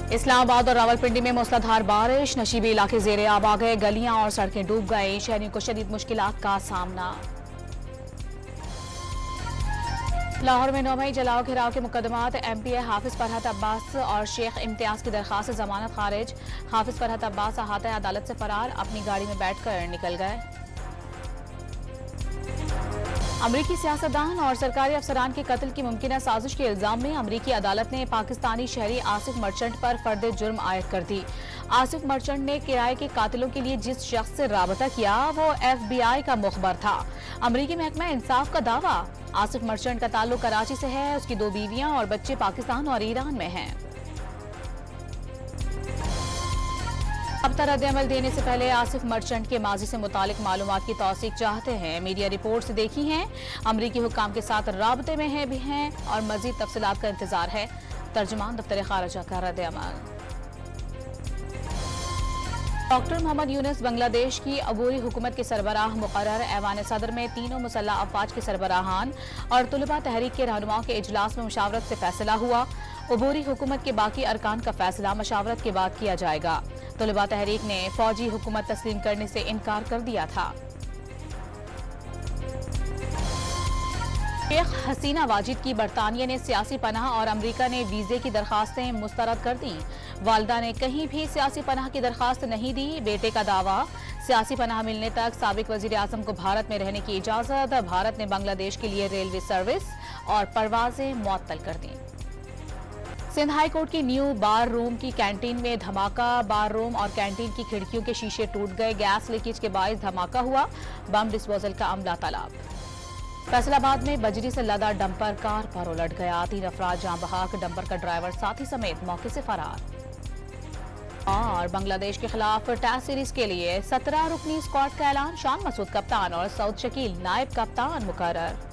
इस्लामाबाद और रावलपिंडी में मूसलाधार बारिश, नशीबी इलाके जेरे आब आ गए, गलियां और सड़कें डूब गई, शहरियों को शदीद मुश्किलात का सामना। लाहौर में 9 मई जलाओ घिराव के मुकदमात, MPA हाफिज फरहत अब्बास और शेख इम्तियाज की दरखास्त से जमानत खारिज। हाफिज फरहत अब्बास अहाता अदालत से फरार, अपनी गाड़ी में बैठकर निकल गए। अमरीकी सियासतदान और सरकारी अफसरान के कत्ल की मुमकिना साजिश के इल्जाम में अमरीकी अदालत ने पाकिस्तानी शहरी आसिफ मर्चेंट पर फर्द जुर्म आयद कर दी। आसिफ मर्चेंट ने किराए के कातिलों के लिए जिस शख्स से राबता किया वो FBI का मुखबर था। अमरीकी महकमा इंसाफ का दावा, आसिफ मर्चेंट का ताल्लुक कराची से है, उसकी 2 बीवियां और बच्चे पाकिस्तान और ईरान में हैं। अब तक रद्द-ए-अमल देने से पहले आसिफ मर्चेंट के माजी से मुतालिक मालूमात की तौसीक चाहते हैं। मीडिया रिपोर्ट्स देखी हैं, अमरीकी हुक्काम के साथ राबते में भी हैं और मजीद तफसीलात का इंतजार है। तर्जुमान दफ्तर खारजा का रद्द-ए-अमल। डॉक्टर मोहम्मद यूनुस बांग्लादेश की अबूरी हुकूमत के सरबराह मुकर्रर। ऐवान सदर में तीनों मुसल्लह अफवाज के सरबराहान और तुलबा तहरीक के रहनुमाओं के इजलास में मुशावरत से फैसला हुआ। अबूरी हुकूमत के बाकी अरकान का फैसला मशावरत के बाद किया जाएगा। तुलबा तहरीक ने फौजी हुकूमत तस्लीम करने से इनकार कर दिया था। शेख हसीना वाजिद की बरतानिया ने सियासी पनाह और अमरीका ने वीजे की दरखास्तें मुस्तरद कर दी। वालदा ने कहीं भी सियासी पनाह की दरखास्त नहीं दी। बेटे का दावा, सियासी पनाह मिलने तक साबिक वजीर आजम को भारत में रहने की इजाजत। भारत ने बांग्लादेश के लिए रेलवे सर्विस और परवाजें मुअत्तल कर दी। सिंध हाई कोर्ट की न्यू बार रूम की कैंटीन में धमाका, बार रूम और कैंटीन की खिड़कियों के शीशे टूट गए। गैस लीकेज के बायस धमाका हुआ। बम डिस्पोजल का अमला तलब। फैसलाबाद में बजरी से लदा डंपर कार पर उलट गया, 3 अफराद जान बहक, डंपर का ड्राइवर साथी समेत मौके से फरार। और बांग्लादेश के खिलाफ टेस्ट सीरीज के लिए 17 रुकनी स्क्वाड का ऐलान, शान मसूद कप्तान और सऊद शकील नायब कप्तान मुकर्रर।